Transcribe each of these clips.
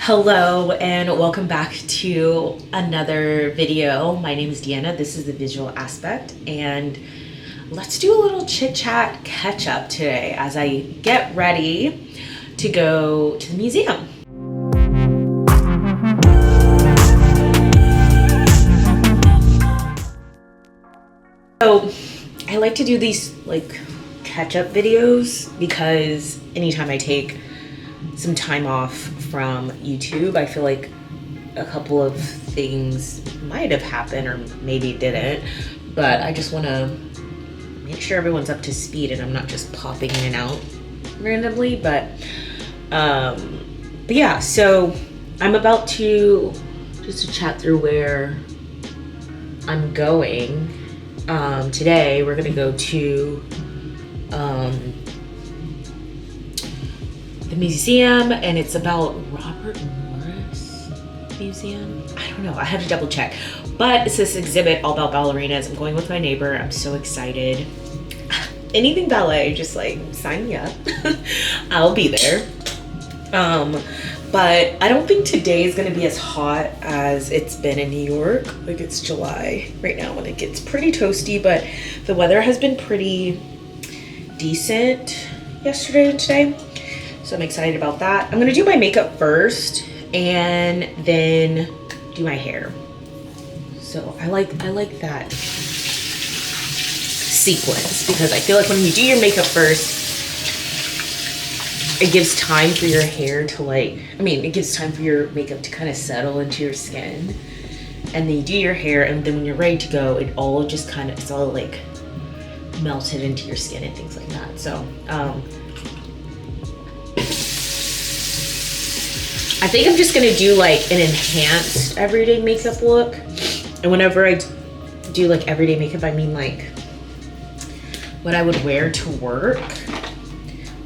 Hello and welcome back to another video. My name is Deanna. This is the visual aspect, and let's do a little chit chat catch up today as I get ready to go to the museum. So I like to do these like catch up videos because anytime I take some time off from YouTube, I feel like a couple of things might have happened or maybe didn't, but I just want to make sure everyone's up to speed and I'm not just popping in and out randomly. But yeah, so I'm about to just chat through where I'm going. Today we're gonna go to the museum, and it's about Robert Morris Museum. I don't know, I have to double check, but it's this exhibit all about ballerinas. I'm going with my neighbor. I'm so excited. Anything ballet, just like sign me up. I'll be there. But I don't think today is gonna be as hot as it's been in New York. Like, it's July right now and it gets pretty toasty, but the weather has been pretty decent yesterday and today. So I'm excited about that. I'm gonna do my makeup first and then do my hair. So I like that sequence because I feel like when you do your makeup first, it gives time for your hair to it gives time for your makeup to kind of settle into your skin. And then you do your hair, and then when you're ready to go, it's all like melted into your skin and things like that. So I think I'm just gonna do like an enhanced everyday makeup look. And whenever I do like everyday makeup, I mean like what I would wear to work,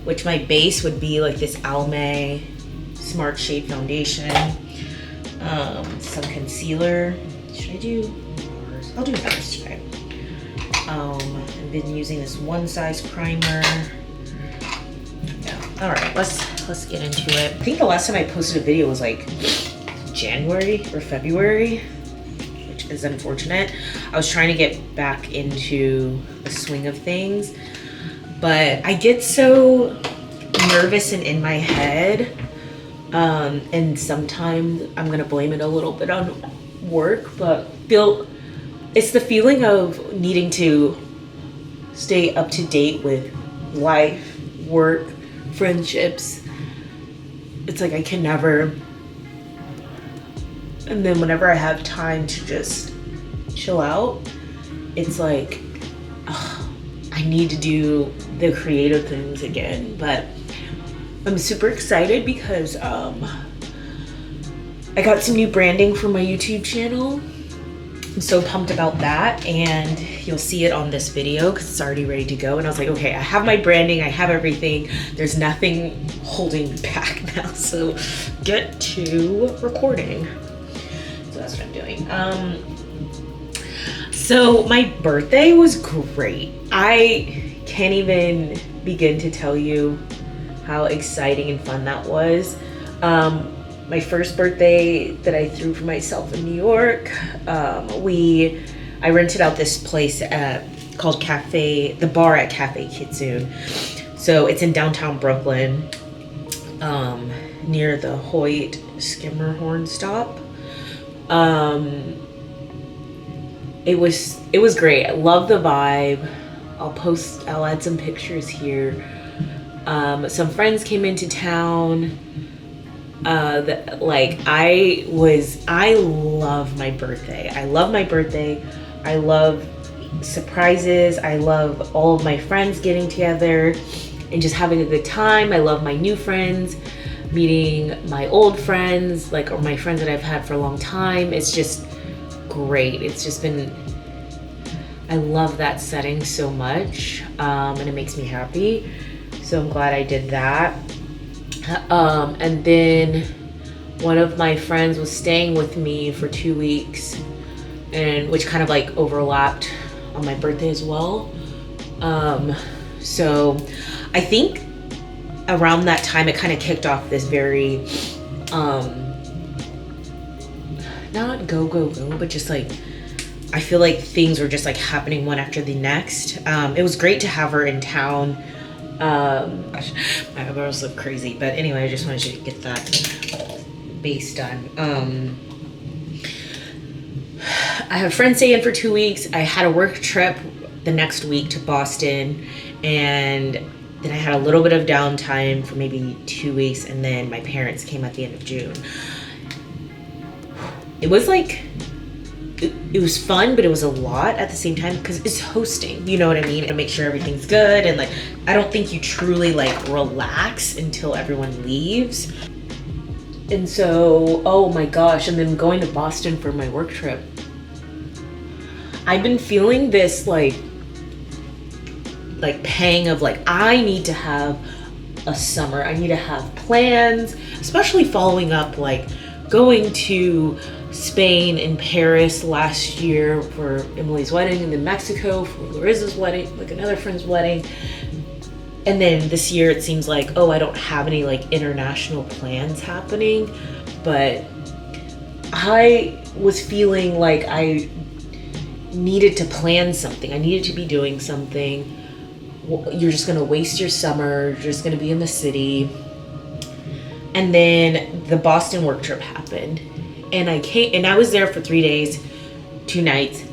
which my base would be like this Almay Smart Shade Foundation, some concealer. Should I do NARS? I'll do NARS today. I've been using this One Size primer. Yeah. All right, let's get into it. I think the last time I posted a video was like January or February, which is unfortunate. I was trying to get back into the swing of things, but I get so nervous and in my head, and sometimes I'm gonna blame it a little bit on work, but it's the feeling of needing to stay up to date with life, work, friendships. It's like I can never, and then whenever I have time to just chill out, it's like, I need to do the creative things again. But I'm super excited because I got some new branding for my YouTube channel. I'm so pumped about that, and you'll see it on this video because it's already ready to go. And I was like, okay, I have my branding, I have everything. There's nothing holding me back now. So get to recording. So that's what I'm doing. So my birthday was great. I can't even begin to tell you how exciting and fun that was. My first birthday that I threw for myself in New York, I rented out this place called the bar at Cafe Kitsune. So it's in downtown Brooklyn, near the Hoyt Skimmerhorn stop. It was great. I love the vibe. I'll add some pictures here. Some friends came into town. I love my birthday. I love my birthday. I love surprises. I love all of my friends getting together and just having a good time. I love my new friends, meeting my old friends, or my friends that I've had for a long time. It's just great. It's just been, I love that setting so much, and it makes me happy. So I'm glad I did that. And then one of my friends was staying with me for 2 weeks, and which kind of like overlapped on my birthday as well. So I think around that time it kind of kicked off this very not go, but just like, I feel like things were just like happening one after the next. It was great to have her in town. Gosh, my eyebrows look crazy, but anyway, I just wanted to get that base done. I have friends staying for 2 weeks. I had a work trip the next week to Boston, and then I had a little bit of downtime for maybe 2 weeks, and then my parents came at the end of June. It was like, it was fun, but it was a lot at the same time because it's hosting, you know what I mean? And make sure everything's good, and like, I don't think you truly like relax until everyone leaves. And so, oh my gosh, and then going to Boston for my work trip, I've been feeling this like pang of like, I need to have a summer. I need to have plans, especially following up like going to Spain and Paris last year for Emily's wedding, and then Mexico for Larissa's wedding, like another friend's wedding. And then this year it seems like, oh, I don't have any like international plans happening, but I was feeling like I needed to plan something. I needed to be doing something. You're just gonna waste your summer, you're just gonna be in the city. And then the Boston work trip happened, and I was there for 3 days, 2 nights,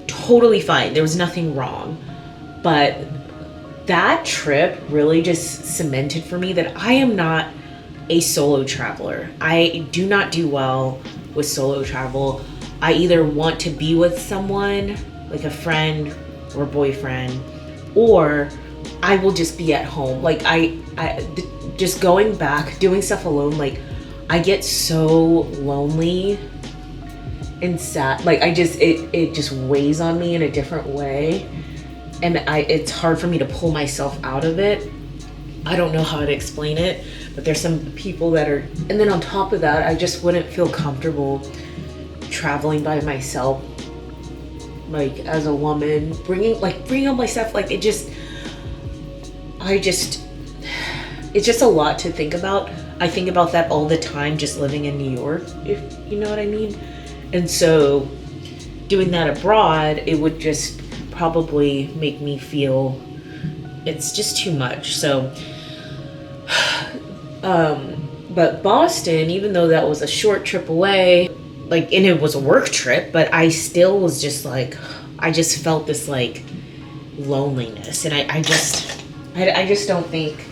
totally fine. There was nothing wrong. But that trip really just cemented for me that I am not a solo traveler. I do not do well with solo travel. I either want to be with someone, like a friend or boyfriend, or I will just be at home. Like just going back, doing stuff alone, like I get so lonely and sad. Like it just weighs on me in a different way. And it's hard for me to pull myself out of it. I don't know how to explain it, but there's some people that are, and then on top of that, I just wouldn't feel comfortable traveling by myself, like as a woman, bringing all my stuff. Like it's just a lot to think about. I think about that all the time, just living in New York, if you know what I mean. And so doing that abroad, it would just probably make me feel it's just too much. So but Boston, even though that was a short trip away, like, and it was a work trip, but I still was just like, I just felt this like loneliness. And I just don't think,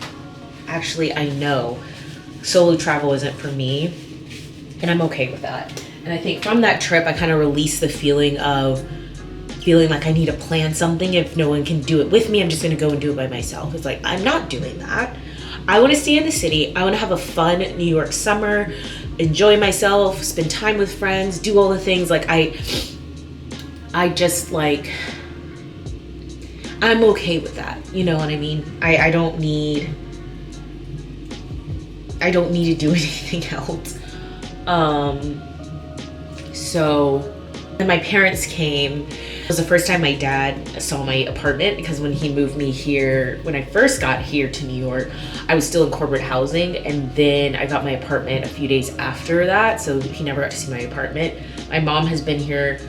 actually, I know solo travel isn't for me, and I'm okay with that. And I think from that trip, I kind of released the feeling like I need to plan something. If no one can do it with me, I'm just gonna go and do it by myself. It's like, I'm not doing that. I want to stay in the city. I want to have a fun New York summer, enjoy myself, spend time with friends, do all the things. Like I just like, I'm okay with that. You know what I mean? I don't need to do anything else. So when my parents came, it was the first time my dad saw my apartment, because when he moved me here, when I first got here to New York, I was still in corporate housing, and then I got my apartment a few days after that, so he never got to see my apartment. My mom has been here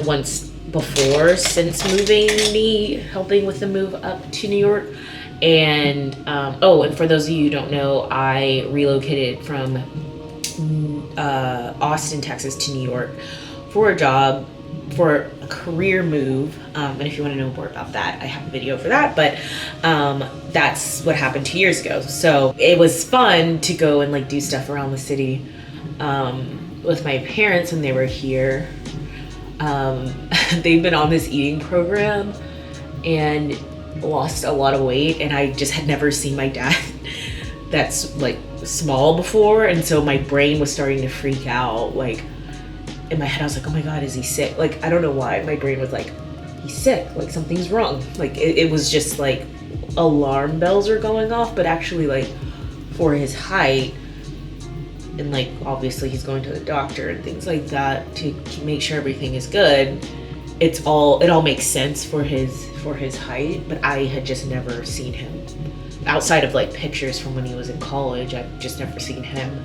once before since moving me, helping with the move up to New York. And and for those of you who don't know, I relocated from Austin, Texas to New York for a job, for a career move. And if you want to know more about that, I have a video for that. But that's what happened 2 years ago. So it was fun to go and like do stuff around the city with my parents when they were here. They've been on this eating program and lost a lot of weight, and I just had never seen my dad that's like small before, and so my brain was starting to freak out. Like in my head, I was like, oh my God, is he sick? Like, I don't know why my brain was like, he's sick, like something's wrong. Like it was just like alarm bells are going off, but actually like for his height, and like obviously he's going to the doctor and things like that to make sure everything is good. It all makes sense for his height, but I had just never seen him outside of like pictures from when he was in college, I've just never seen him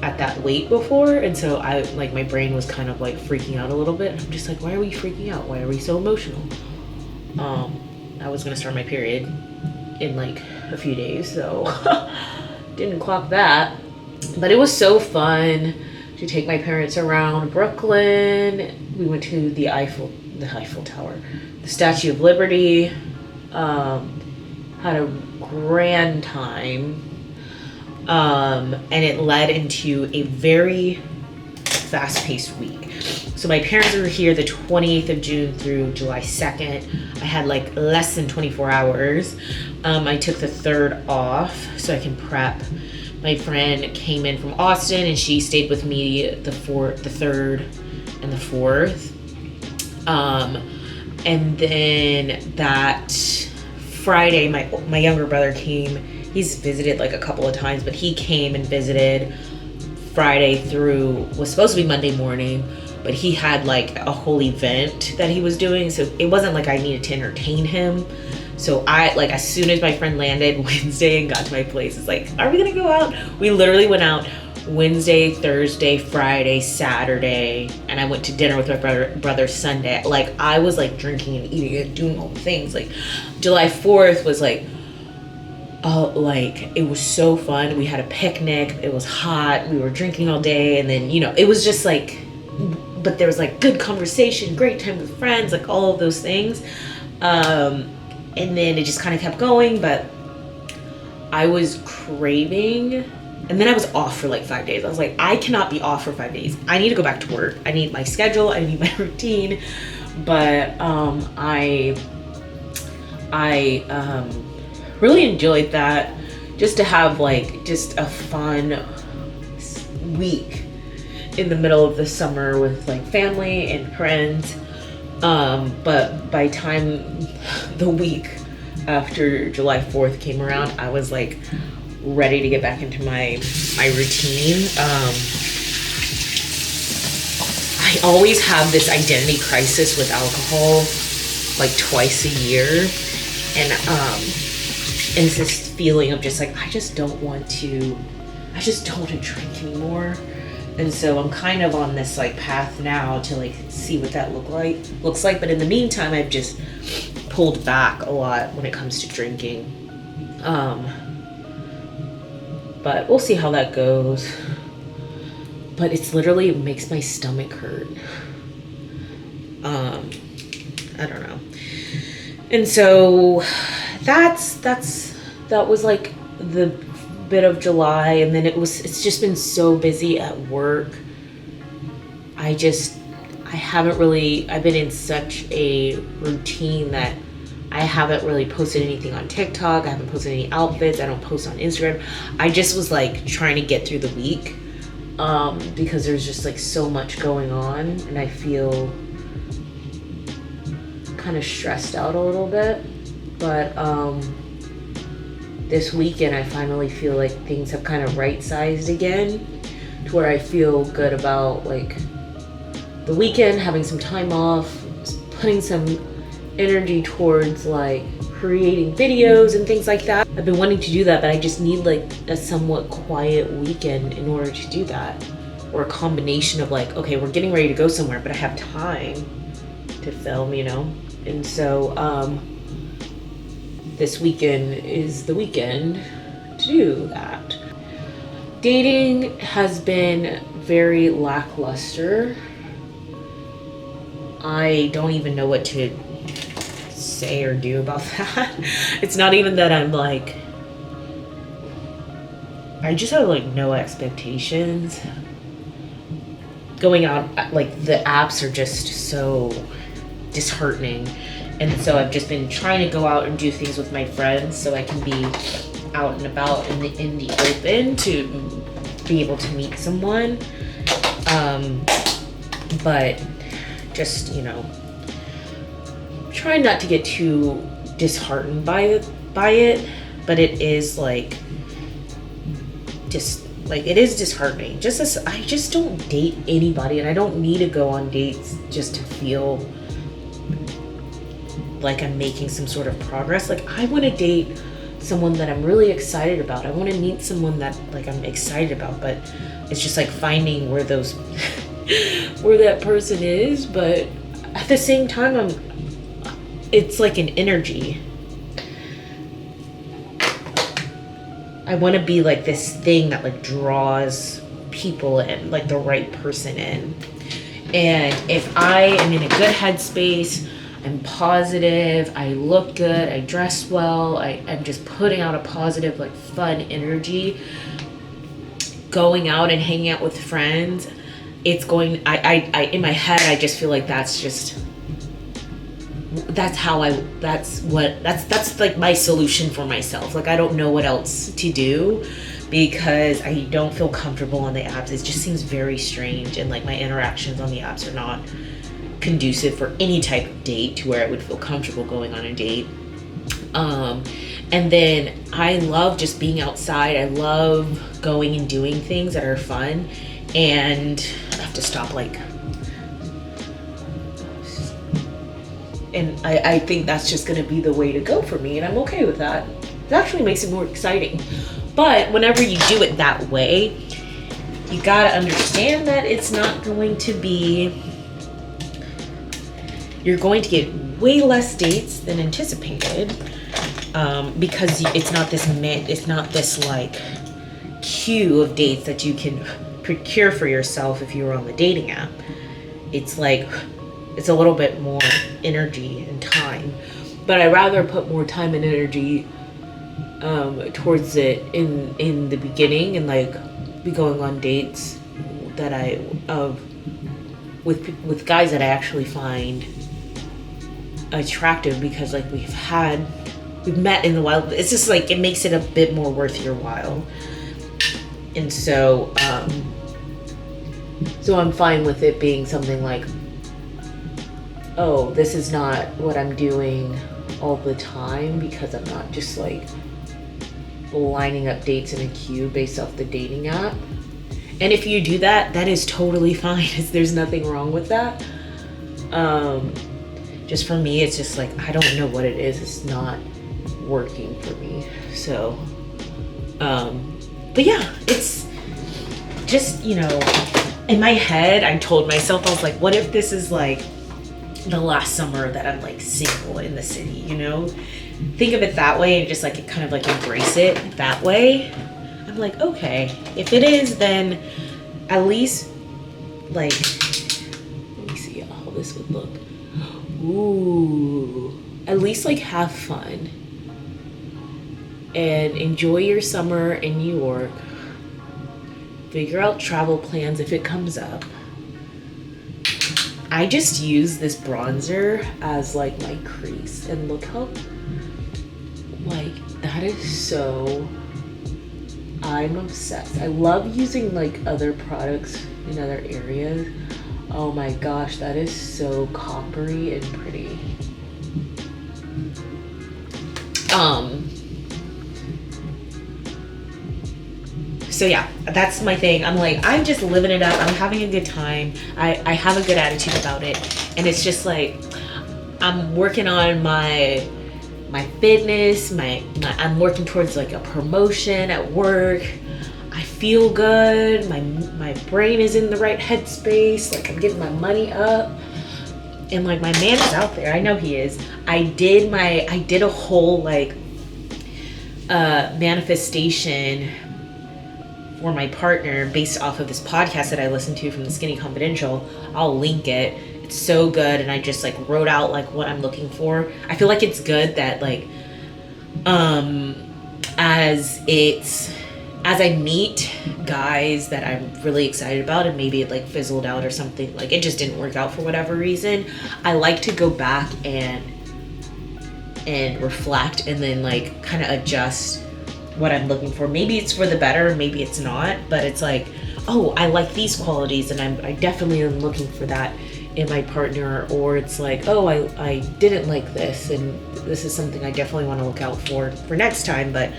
at that weight before. And so I like, my brain was kind of like freaking out a little bit. I'm just like, why are we freaking out? Why are we so emotional? I was gonna start my period in like a few days, so didn't clock that. But it was so fun to take my parents around Brooklyn. We went to the Eiffel Tower, the Statue of Liberty. Had a grand time. And it led into a very fast-paced week. So my parents were here the 28th of June through July 2nd. I had like less than 24 hours. I took the 3rd off so I can prep. My friend came in from Austin and she stayed with me the 3rd and the 4th. And then that Friday, my younger brother came. He's visited like a couple of times, but he came and visited Friday through, was supposed to be Monday morning, but he had like a whole event that he was doing. So it wasn't like I needed to entertain him. So I, like, as soon as my friend landed Wednesday and got to my place, it's like, are we gonna go out? We literally went out Wednesday, Thursday, Friday, Saturday, and I went to dinner with my brother Sunday. Like, I was like drinking and eating and doing all the things. Like, July 4th was like, like, it was so fun. We had a picnic. It was hot. We were drinking all day. And then, you know, it was just like, but there was like good conversation, great time with friends, like all of those things. And then it just kind of kept going, but I was craving, and then I was off for like 5 days. I was like, I cannot be off for 5 days. I need to go back to work. I need my schedule. I need my routine. But I really enjoyed that, just to have like just a fun week in the middle of the summer with like family and friends. But by time the week after July 4th came around, I was like ready to get back into my routine. I always have this identity crisis with alcohol, like twice a year. And it's this feeling of just like, I just don't want to drink anymore. And so I'm kind of on this like path now to like see what that looks like. But in the meantime, I've just pulled back a lot when it comes to drinking. But we'll see how that goes. But it's literally, it makes my stomach hurt. I don't know. And so that was like the bit of July, and then it's just been so busy at work. I've been in such a routine that I haven't really posted anything on TikTok. I haven't posted any outfits. I don't post on Instagram. I just was like trying to get through the week, because there's just like so much going on, and I feel kind of stressed out a little bit. But this weekend, I finally feel like things have kind of right-sized again, to where I feel good about like the weekend, having some time off, putting some energy towards like creating videos and things like that. I've been wanting to do that, but I just need like a somewhat quiet weekend in order to do that. Or a combination of like, okay, we're getting ready to go somewhere, but I have time to film, you know? And so, this weekend is the weekend to do that. Dating has been very lackluster. I don't even know what to say or do about that. It's not even that I'm like, I just have like no expectations. Going out, like the apps are just so disheartening. And so I've just been trying to go out and do things with my friends so I can be out and about in the open to be able to meet someone. But just, you know, trying not to get too disheartened by it, but it is like, just like, it is disheartening. I just don't date anybody, and I don't need to go on dates just to feel like I'm making some sort of progress. Like, I want to date someone that I'm really excited about. I want to meet someone that like I'm excited about, but it's just like finding where those where that person is. But at the same time, it's like an energy. I want to be like this thing that like draws people in, like the right person in. And if I am in a good headspace, I'm positive, I look good, I dress well, I'm just putting out a positive, like fun energy, going out and hanging out with friends, it's going, I in my head, I just feel like that's like my solution for myself. Like I don't know what else to do because I don't feel comfortable on the apps. It just seems very strange, and like my interactions on the apps are not conducive for any type of date to where I would feel comfortable going on a date. And then I love just being outside. I love going and doing things that are fun, and I have to stop and I think that's just gonna be the way to go for me, and I'm okay with that. It actually makes it more exciting. But whenever you do it that way, you gotta understand that it's not going to be, you're going to get way less dates than anticipated, because it's not this like queue of dates that you can procure for yourself if you were on the dating app. It's like, it's a little bit more energy and time, but I'd rather put more time and energy towards it in the beginning, and like be going on dates that with guys that I actually find attractive, because like we've met in the wild. It's just like, it makes it a bit more worth your while. And so I'm fine with it being something like, oh, this is not what I'm doing all the time, because I'm not just like lining up dates in a queue based off the dating app. And if you do that, that is totally fine. There's nothing wrong with that. Just for me, it's just like, I don't know what it is. It's not working for me. So, but yeah, it's just, you know, in my head, I told myself, I was like, what if this is like the last summer that I'm like single in the city, you know? Think of it that way, and just like kind of like embrace it that way. I'm like, okay, if it is, then at least like, let me see how this would look. Ooh, at least like have fun and enjoy your summer in New York. Figure out travel plans if it comes up. I just use this bronzer as like my crease, and look how, like, that is so, I'm obsessed. I love using like other products in other areas. Oh my gosh, that is so coppery and pretty. So yeah, that's my thing. I'm like, I'm just living it up. I'm having a good time. I have a good attitude about it. And it's just like, I'm working on my fitness, I'm working towards like a promotion at work. I feel good. My brain is in the right headspace. Like, I'm getting my money up. And like, my man is out there. I know he is. I did a whole like manifestation for my partner based off of this podcast that I listened to from the Skinny Confidential. I'll link it. It's so good. And I just like wrote out like what I'm looking for. I feel like it's good that like as I meet guys that I'm really excited about, and maybe it like fizzled out or something, like it just didn't work out for whatever reason, I like to go back and reflect, and then like kind of adjust what I'm looking for. Maybe it's for the better, maybe it's not, but it's like, oh, I like these qualities, and I definitely am looking for that in my partner. Or it's like, oh, I didn't like this, and this is something I definitely want to look out for next time. But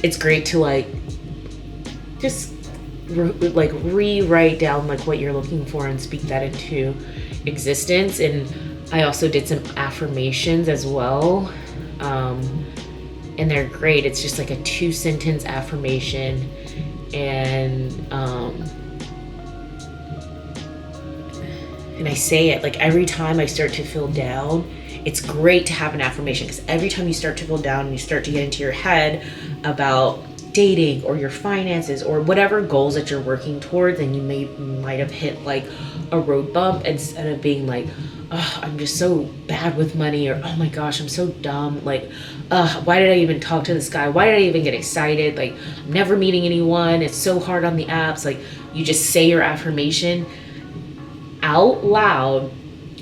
it's great to like just rewrite down like what you're looking for and speak that into existence. And I also did some affirmations as well, and they're great. It's just like a 2-sentence affirmation, and I say it like every time I start to feel down. It's great to have an affirmation, because every time you start to feel down and you start to get into your head about dating or your finances or whatever goals that you're working towards, and you might have hit like a road bump, instead of being like, oh, I'm just so bad with money, or oh my gosh, I'm so dumb, like, why did I even talk to this guy, why did I even get excited, like, I'm never meeting anyone, it's so hard on the apps. Like, you just say your affirmation out loud.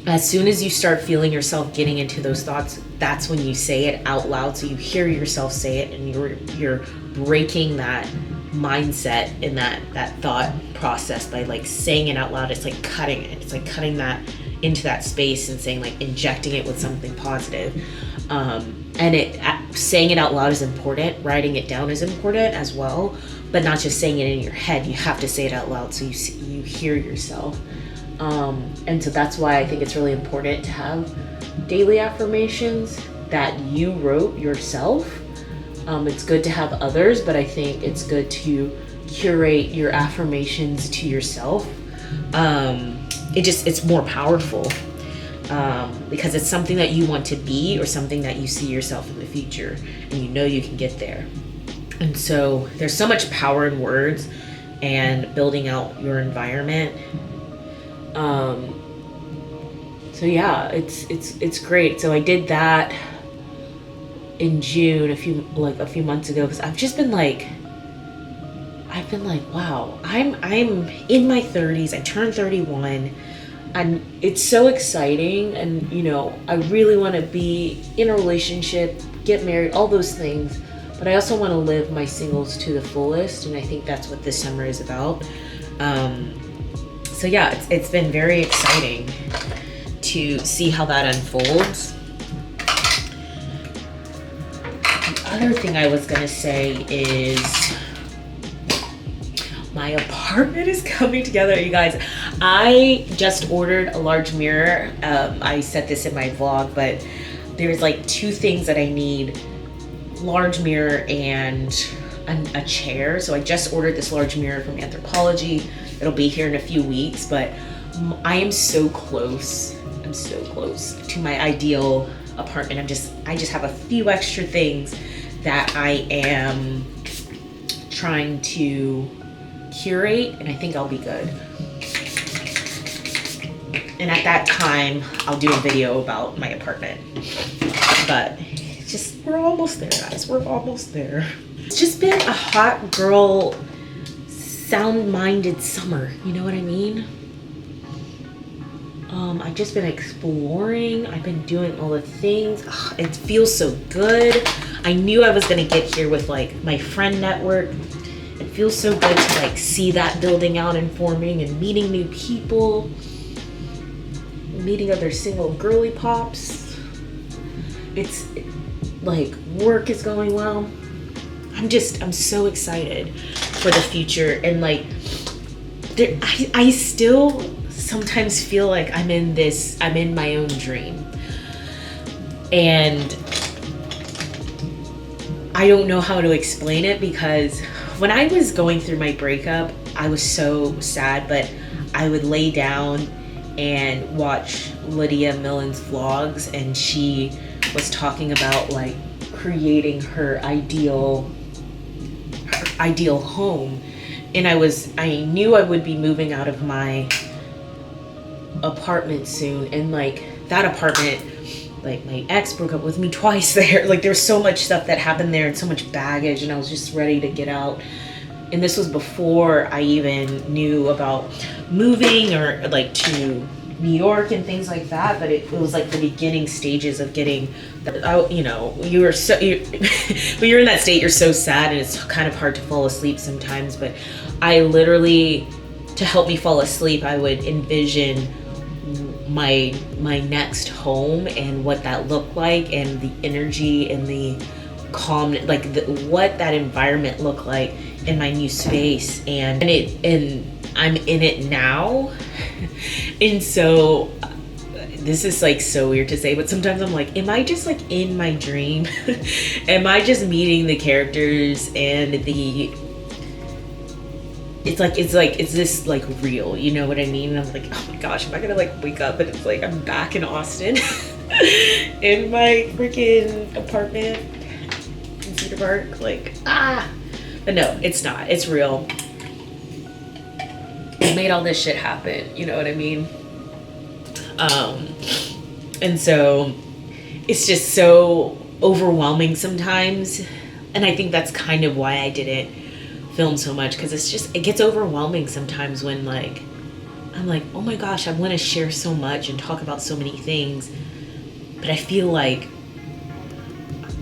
As soon as you start feeling yourself getting into those thoughts, that's when you say it out loud, so you hear yourself say it, and you're breaking that mindset and that thought process by like saying it out loud. It's like cutting it. It's like cutting that into that space and saying, like, injecting it with something positive. And saying it out loud is important. Writing it down is important as well, but not just saying it in your head. You have to say it out loud so you hear yourself. And so that's why I think it's really important to have daily affirmations that you wrote yourself. It's good to have others, but I think it's good to curate your affirmations to yourself. It's more powerful, because it's something that you want to be, or something that you see yourself in the future, and you know you can get there. And so there's so much power in words and building out your environment. So yeah, it's great. So I did that in June a few months ago, because I've been like, wow, I'm in my 30s. I turned 31, and it's so exciting, and you know, I really want to be in a relationship, get married, all those things, but I also want to live my singles to the fullest, and I think that's what this summer is about. So yeah, it's been very exciting to see how that unfolds. The other thing I was gonna say is my apartment is coming together, you guys. I just ordered a large mirror. I said this in my vlog, but there's like 2 things that I need: large mirror and a chair. So I just ordered this large mirror from Anthropology. It'll be here in a few weeks, but I am so close. I'm so close to my ideal apartment. I just have a few extra things that I am trying to curate, and I think I'll be good. And at that time, I'll do a video about my apartment. But we're almost there, guys. We're almost there. It's just been a hot girl, sound-minded summer. You know what I mean? I've just been exploring. I've been doing all the things. It feels so good. I knew I was gonna get here with like my friend network. It feels so good to like see that building out and forming, and meeting new people, meeting other single girly pops. It's like work is going well. I'm so excited for the future, and like I still sometimes feel like I'm in my own dream, and I don't know how to explain it, because when I was going through my breakup, I was so sad, but I would lay down and watch Lydia Millen's vlogs, and she was talking about like creating her ideal home, and I knew I would be moving out of my apartment soon, and like that apartment, like my ex broke up with me twice there. Like there's so much stuff that happened there, and so much baggage, and I was just ready to get out. And this was before I even knew about moving or like to New York and things like that, but it was like the beginning stages of getting out. You know, when you're in that state, you're so sad, and it's kind of hard to fall asleep sometimes. But I literally, to help me fall asleep, I would envision my next home and what that looked like, and the energy and the calm, like what that environment looked like in my new space, and I'm in it now. And so this is like so weird to say, but sometimes I'm like, am I just like in my dream? Am I just meeting the characters and it's like, is this like real? You know what I mean? And I'm like, oh my gosh, am I gonna like wake up and it's like I'm back in Austin in my freaking apartment in Cedar Park? Like, but no, it's not. It's real. I made all this shit happen. You know what I mean? And so it's just so overwhelming sometimes. And I think that's kind of why I didn't film so much, because it gets overwhelming sometimes when like I'm like, oh my gosh, I want to share so much and talk about so many things, but I feel like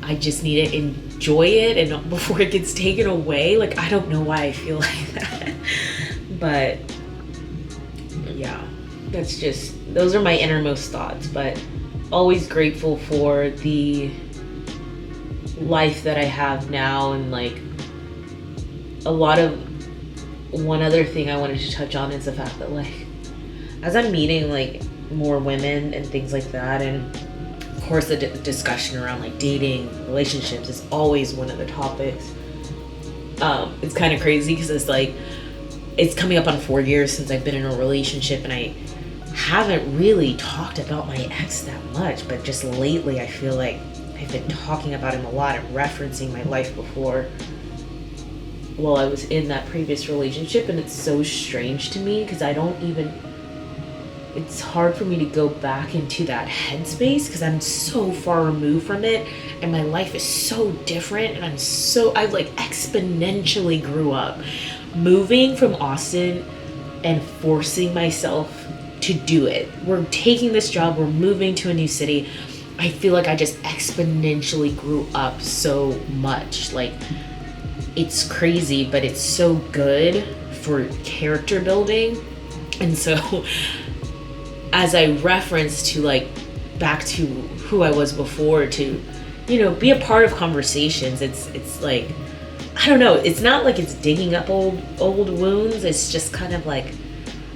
I just need to enjoy it and before it gets taken away. Like, I don't know why I feel like that. But yeah, those are my innermost thoughts. But always grateful for the life that I have now. And like one other thing I wanted to touch on is the fact that like as I'm meeting like more women and things like that, and of course the discussion around like dating, relationships is always one of the topics. It's kind of crazy because it's like it's coming up on 4 years since I've been in a relationship, and I haven't really talked about my ex that much, but just lately I feel like I've been talking about him a lot and referencing my life before while I was in that previous relationship. And it's so strange to me because it's hard for me to go back into that headspace because I'm so far removed from it and my life is so different, and I like exponentially grew up moving from Austin and forcing myself to do it. We're taking this job, we're moving to a new city. I feel like I just exponentially grew up so much. Like, it's crazy, but it's so good for character building. And so as I reference to like back to who I was before, to, you know, be a part of conversations, it's like, I don't know, it's not like it's digging up old wounds. It's just kind of like,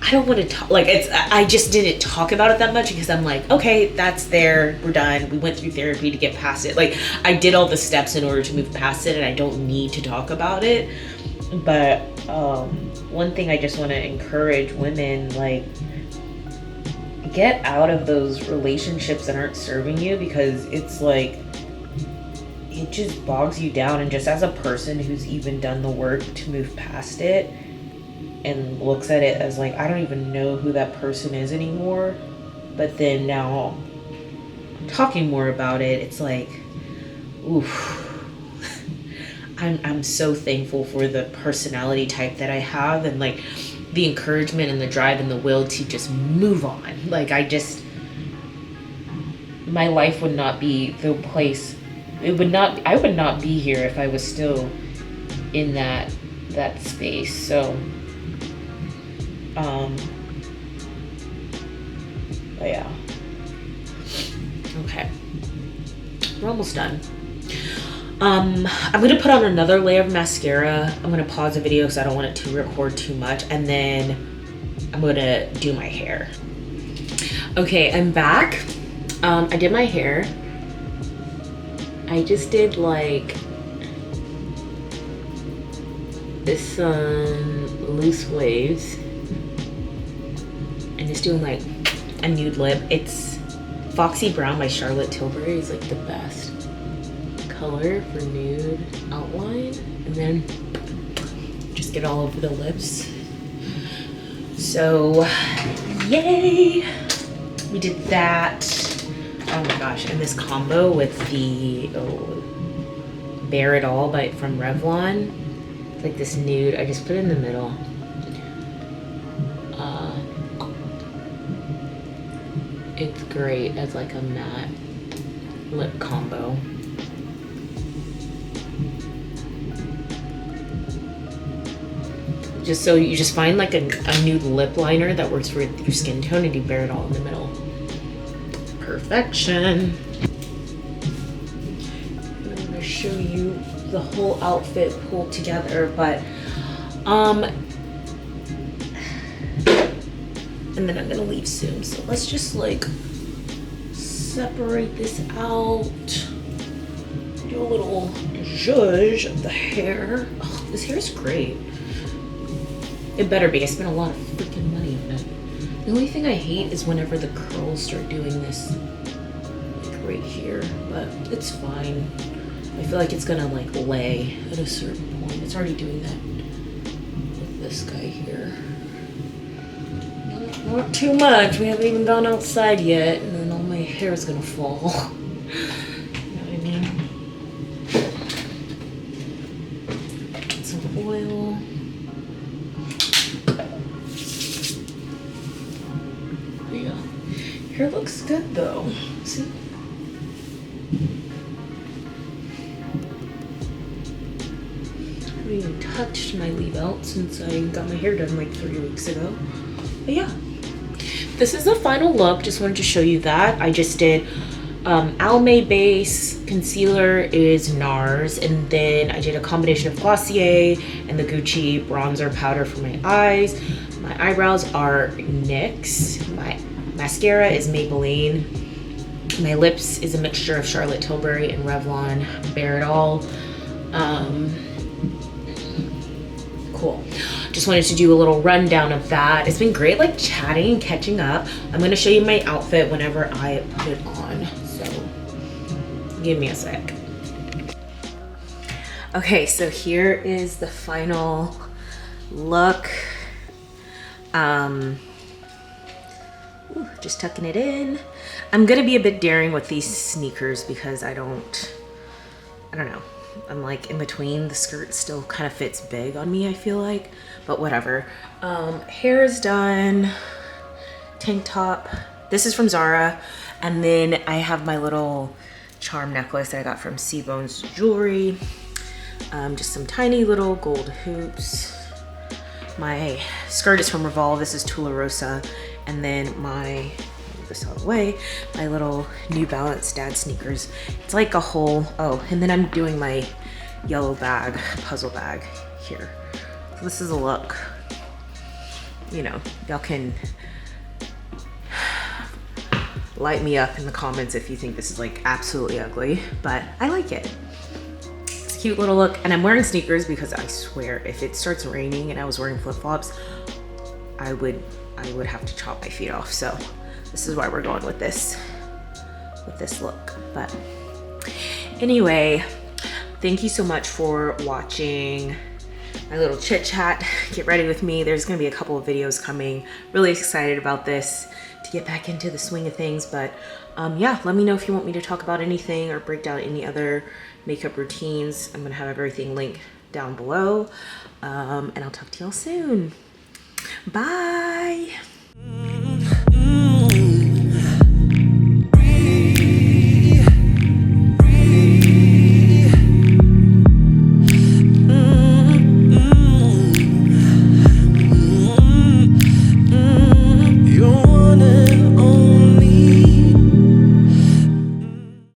I don't want to talk, like, I just didn't talk about it that much because I'm like, okay, that's there, we're done, we went through therapy to get past it. Like, I did all the steps in order to move past it, and I don't need to talk about it. But one thing I just want to encourage women, like, get out of those relationships that aren't serving you, because it's like, it just bogs you down. And just as a person who's even done the work to move past it and looks at it as like, I don't even know who that person is anymore, but then now talking more about it, it's like, oof. I'm so thankful for the personality type that I have, and like the encouragement and the drive and the will to just move on. Like, my life would not be the place, I would not be here if I was still in that space. So but yeah. Okay. We're almost done. I'm gonna put on another layer of mascara. I'm gonna pause the video because I don't want it to record too much, and then I'm gonna do my hair. Okay, I'm back. I did my hair. I just did like this loose waves, and just doing like a nude lip. It's Foxy Brown by Charlotte Tilbury is like the best color for nude outline, and then just get all over the lips. So yay, we did that. Oh my gosh, and this combo with the Bare It All from Revlon. It's like this nude, I just put it in the middle. It's great as like a matte lip combo. Just so you just find like a nude lip liner that works for your skin tone, and you Bare It All in the middle. Perfection. I'm gonna show you the whole outfit pulled together, but and then I'm gonna leave soon, so let's just like separate this out. Do a little zhuzh of the hair. Oh, this hair is great. It better be. I spent a lot of freaking money on it. The only thing I hate is whenever the curls start doing this, like right here, but it's fine. I feel like it's gonna like lay at a certain point. It's already doing that with this guy here. Not too much. We haven't even gone outside yet, and then all my hair is gonna fall. You know what I mean? Some oil. Yeah. Hair looks good though. See? I haven't even touched my leave out since I got my hair done like 3 weeks ago. But yeah. This is the final look. Just wanted to show you that. I just did Almay base, concealer is NARS, and then I did a combination of Glossier and the Gucci bronzer powder for my eyes. My eyebrows are NYX. My mascara is Maybelline. My lips is a mixture of Charlotte Tilbury and Revlon Bare It All. Cool. Just wanted to do a little rundown of that. It's been great like chatting and catching up. I'm gonna show you my outfit whenever I put it on. So give me a sec. Okay, so here is the final look. Just tucking it in. I'm gonna be a bit daring with these sneakers because I don't know. I'm like in between. The skirt still kind of fits big on me, I feel like, but whatever. Hair is done. Tank top. This is from Zara. And then I have my little charm necklace that I got from C-Bones Jewelry. Just some tiny little gold hoops. My skirt is from Revolve. This is Tularosa. And then move this out of the way, my little New Balance dad sneakers. It's like a whole, and then I'm doing my yellow bag, puzzle bag here. So this is a look. You know, y'all can light me up in the comments if you think this is like absolutely ugly, but I like it. It's a cute little look, and I'm wearing sneakers because I swear if it starts raining and I was wearing flip-flops, I would have to chop my feet off. So this is why we're going with this look. But anyway, thank you so much for watching my little chit chat. Get ready with me. There's gonna be a couple of videos coming. Really excited about this to get back into the swing of things. But yeah, let me know if you want me to talk about anything or break down any other makeup routines. I'm gonna have everything linked down below. And I'll talk to y'all soon. Bye.